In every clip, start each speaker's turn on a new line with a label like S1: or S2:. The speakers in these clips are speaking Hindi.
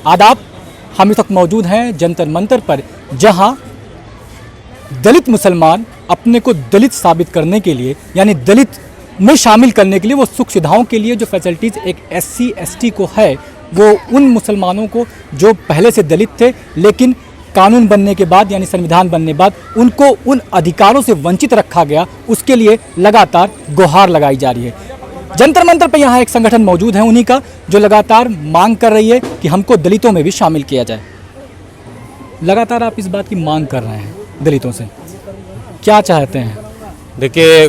S1: आदाब। हम इस वक्त मौजूद हैं जंतर मंतर पर, जहां दलित मुसलमान अपने को दलित साबित करने के लिए, यानी दलित में शामिल करने के लिए, वो सुख सुविधाओं के लिए जो फैसिलिटीज़ एक SC ST को है, वो उन मुसलमानों को जो पहले से दलित थे लेकिन कानून बनने के बाद यानी संविधान बनने के बाद उनको उन अधिकारों से वंचित रखा गया, उसके लिए लगातार गुहार लगाई जा रही है। जंतर मंतर पर यहाँ एक संगठन मौजूद है उन्हीं का, जो लगातार मांग कर रही है कि हमको दलितों में भी शामिल किया जाए। लगातार आप इस बात की मांग कर रहे हैं दलितों से, क्या चाहते हैं?
S2: देखिए,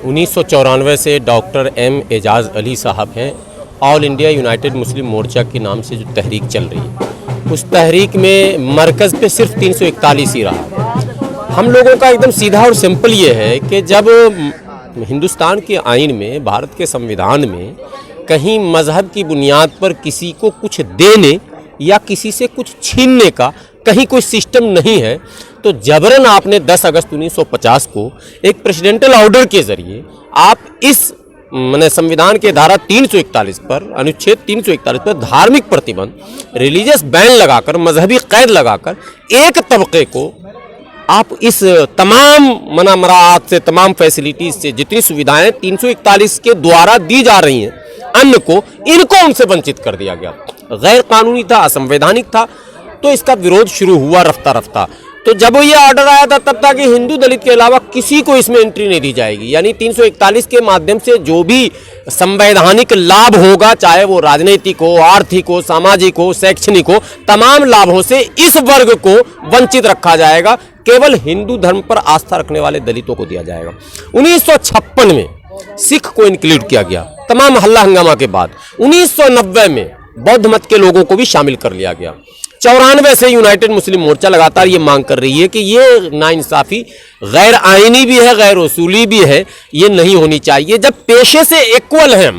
S2: 1994 से डॉक्टर M एजाज अली साहब हैं, ऑल इंडिया यूनाइटेड मुस्लिम मोर्चा के नाम से जो तहरीक चल रही है, उस तहरीक में मरकज़ पे सिर्फ 341 ही रहा। हम लोगों का एकदम सीधा और सिंपल ये है कि जब हिंदुस्तान के आइन में, भारत के संविधान में कहीं मज़हब की बुनियाद पर किसी को कुछ देने या किसी से कुछ छीनने का कहीं कोई सिस्टम नहीं है, तो जबरन आपने 10 अगस्त 1950 को एक प्रेसिडेंटल ऑर्डर के ज़रिए आप इस संविधान के धारा 341 पर, अनुच्छेद 341 पर धार्मिक प्रतिबंध, रिलीजियस बैन लगाकर, मजहबी कैद लगाकर एक तबके को आप इस तमाम मनामरात से, तमाम फैसिलिटीज से, जितनी सुविधाएं 341 के द्वारा दी जा रही हैं अन्य को, इनको उनसे वंचित कर दिया गया। गैर कानूनी था, असंवैधानिक था। तो इसका विरोध शुरू हुआ रफ्ता रफ्ता। तो जब ये ऑर्डर आया था तब तक कि हिंदू दलित के अलावा किसी को इसमें एंट्री नहीं दी जाएगी, यानी 341 के माध्यम से जो भी संवैधानिक लाभ होगा, चाहे वो राजनीतिक हो, आर्थिक हो, सामाजिक हो, शैक्षणिक हो, तमाम लाभों से इस वर्ग को वंचित रखा जाएगा। केवल हिंदू धर्म पर आस्था रखने वाले दलितों को दिया जाएगा। 1956 में सिख को इंक्लूड किया गया, तमाम हल्ला हंगामा के बाद। 1990 में बौद्ध मत के लोगों को भी शामिल कर लिया गया। 94 से यूनाइटेड मुस्लिम मोर्चा लगातार ये मांग कर रही है कि ये नाइंसाफी गैर आईनी भी है, गैर उसूली भी है, ये नहीं होनी चाहिए। जब पेशे से इक्वल हैं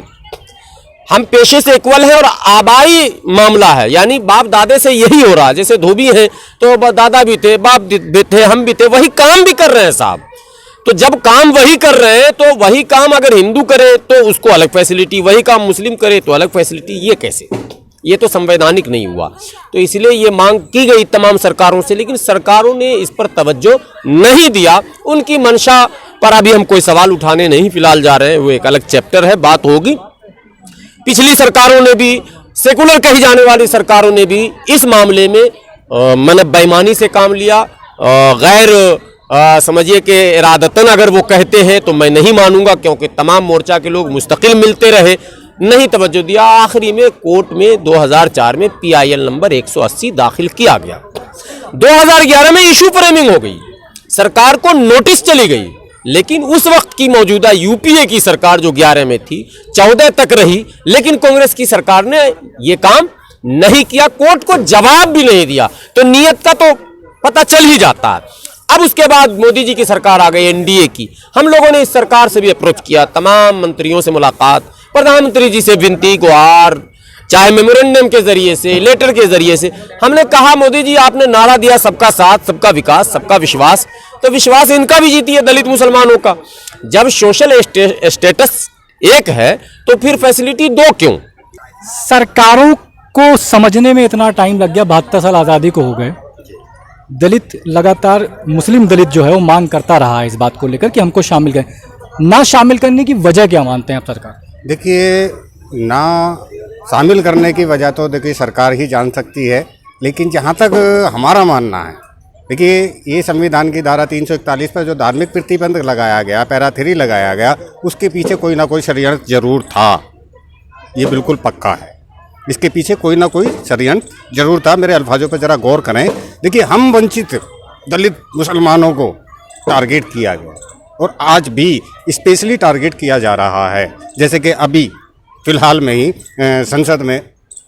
S2: हम पेशे से इक्वल हैं और आबाई मामला है, यानी बाप दादे से यही हो रहा है। जैसे धोबी हैं तो दादा भी थे, बाप भी थे, हम भी थे, वही काम भी कर रहे हैं साहब। तो जब काम वही कर रहे हैं तो वही काम अगर हिंदू करे तो उसको अलग फैसिलिटी, वही काम मुस्लिम करे तो अलग फैसिलिटी, ये कैसे? ये तो संवैधानिक नहीं हुआ। तो इसलिए ये मांग की गई तमाम सरकारों से, लेकिन सरकारों ने इस पर तवज्जो नहीं दिया। उनकी मंशा पर अभी हम कोई सवाल उठाने नहीं फिलहाल जा रहे हैं, वो एक अलग चैप्टर है, बात होगी। पिछली सरकारों ने भी, सेकुलर कही जाने वाली सरकारों ने भी इस मामले में बेईमानी से काम लिया। गैर समझिए कि इरादतन अगर वो कहते हैं तो मैं नहीं मानूंगा, क्योंकि तमाम मोर्चा के लोग मुस्तकिल मिलते रहे, नहीं तवज्जो दिया। आखिरी में कोर्ट में 2004 में PIL नंबर 180 दाखिल किया गया। 2011 में इशू फ्रेमिंग हो गई, सरकार को नोटिस चली गई, लेकिन उस वक्त की मौजूदा UPA की सरकार जो 11 में थी, 14 तक रही, लेकिन कांग्रेस की सरकार ने ये काम नहीं किया, कोर्ट को जवाब भी नहीं दिया। तो नीयत का तो पता चल ही जाता है। अब उसके बाद मोदी जी की सरकार आ गई, NDA की। हम लोगों ने इस सरकार से भी अप्रोच किया, तमाम मंत्रियों से मुलाकात, प्रधानमंत्री जी से विनती गुहार, चाहे मेमोरेंडम के जरिए से, लेटर के जरिए से। हमने कहा मोदी जी आपने नारा दिया सबका साथ, सबका विकास, सबका विश्वास, तो विश्वास इनका भी जीती है, दलित मुसलमानों का। जब सोशल स्टेटस एक है तो फिर फैसिलिटी दो क्यों?
S1: सरकारों को समझने में इतना टाइम लग गया, 72 साल आज़ादी को हो गए। दलित लगातार, मुस्लिम दलित जो है वो मांग करता रहा है इस बात को लेकर कि हमको शामिल करें। ना शामिल करने की वजह क्या मानते हैं आप सरकार?
S3: देखिए, ना शामिल करने की वजह तो देखिए सरकार ही जान सकती है, लेकिन जहाँ तक हमारा मानना है, देखिए ये संविधान की धारा 341 पर जो धार्मिक प्रतिबंध लगाया गया, पैरा 3 लगाया गया, उसके पीछे कोई ना कोई षड्यंत्र जरूर था, ये बिल्कुल पक्का है। इसके पीछे कोई ना कोई षड्यंत्र जरूर था। मेरे अल्फाजों पर ज़रा गौर करें। देखिए, हम वंचित दलित मुसलमानों को टारगेट किया गया और आज भी स्पेशली टारगेट किया जा रहा है। जैसे कि अभी फ़िलहाल में ही संसद में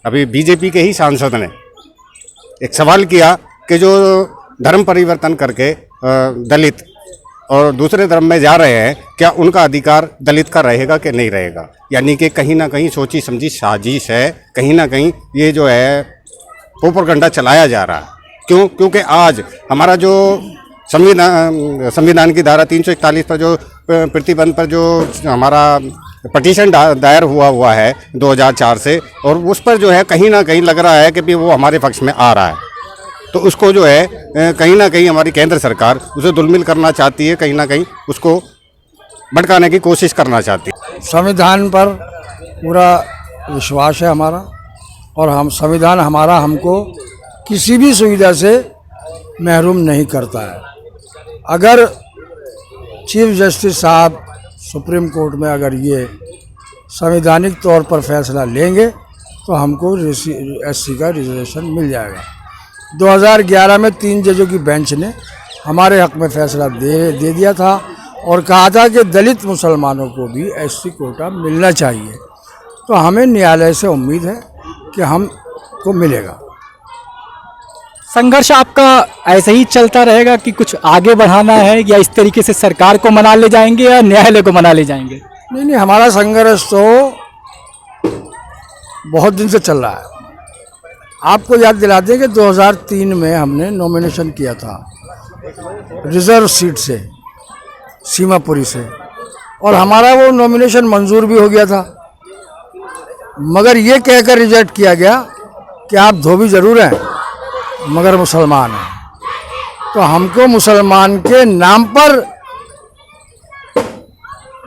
S3: अभी BJP के ही सांसद ने एक सवाल किया कि जो धर्म परिवर्तन करके दलित और दूसरे धर्म में जा रहे हैं, क्या उनका अधिकार दलित का रहेगा कि नहीं रहेगा? यानी कि कहीं ना कहीं सोची समझी साजिश है, कहीं ना कहीं ये जो है प्रोपेगेंडा चलाया जा रहा है। क्यों? क्योंकि आज हमारा जो संविधान की धारा 341 पर जो प्रतिबंध पर जो हमारा पटिशन दायर हुआ है 2004 से, और उस पर जो है कहीं ना कहीं लग रहा है कि भी वो हमारे पक्ष में आ रहा है। तो उसको जो है कहीं ना कहीं हमारी केंद्र सरकार उसे दुलमिल करना चाहती है, कहीं ना कहीं उसको भटकाने की कोशिश करना चाहती है।
S4: संविधान पर पूरा विश्वास है हमारा, और हम संविधान हमारा हमको किसी भी सुविधा से महरूम नहीं करता है। अगर चीफ जस्टिस साहब सुप्रीम कोर्ट में अगर ये संवैधानिक तौर पर फैसला लेंगे तो हमको एससी का रिजर्वेशन मिल जाएगा। 2011 में 3 जजों की बेंच ने हमारे हक में फैसला दे दिया था और कहा था कि दलित मुसलमानों को भी एससी कोटा मिलना चाहिए। तो हमें न्यायालय से उम्मीद है कि हमको मिलेगा।
S1: संघर्ष आपका ऐसे ही चलता रहेगा कि कुछ आगे बढ़ाना है, या इस तरीके से सरकार को मना ले जाएंगे या न्यायालय को मना ले जाएंगे?
S4: नहीं, हमारा संघर्ष तो बहुत दिन से चल रहा है। आपको याद दिला दें कि 2003 में हमने नॉमिनेशन किया था रिजर्व सीट से, सीमापुरी से, और हमारा वो नॉमिनेशन मंजूर भी हो गया था, मगर ये कहकर रिजेक्ट किया गया कि आप धोबी जरूर हैं मगर मुसलमान हैं। तो हमको मुसलमान के नाम पर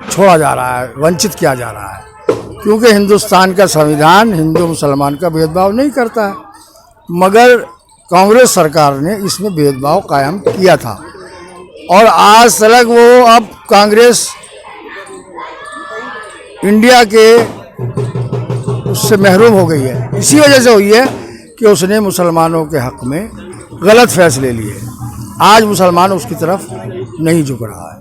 S4: छोड़ा जा रहा है, वंचित किया जा रहा है, क्योंकि हिंदुस्तान का संविधान हिंदू मुसलमान का भेदभाव नहीं करता है, मगर कांग्रेस सरकार ने इसमें भेदभाव कायम किया था और आज तक वो अब कांग्रेस इंडिया के उससे महरूम हो गई है। इसी वजह से हुई है कि उसने मुसलमानों के हक में गलत फैसले लिए। आज मुसलमान उसकी तरफ नहीं झुक रहा है।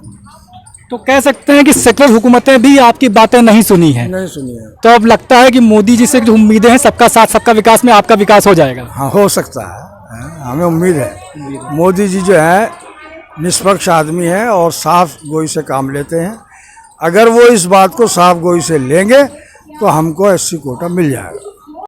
S1: तो कह सकते हैं कि सेकुलर हुकूमतें भी आपकी बातें नहीं सुनी हैं।
S4: नहीं सुनी है।
S1: तो अब लगता है कि मोदी जी से जो उम्मीदें हैं, सबका साथ सबका विकास में आपका विकास हो जाएगा।
S4: हाँ, हो सकता है, हमें उम्मीद है। मोदी जी जो है निष्पक्ष आदमी है और साफ गोई से काम लेते हैं। अगर वो इस बात को साफ गोई से लेंगे तो हमको एससी कोटा मिल जाएगा।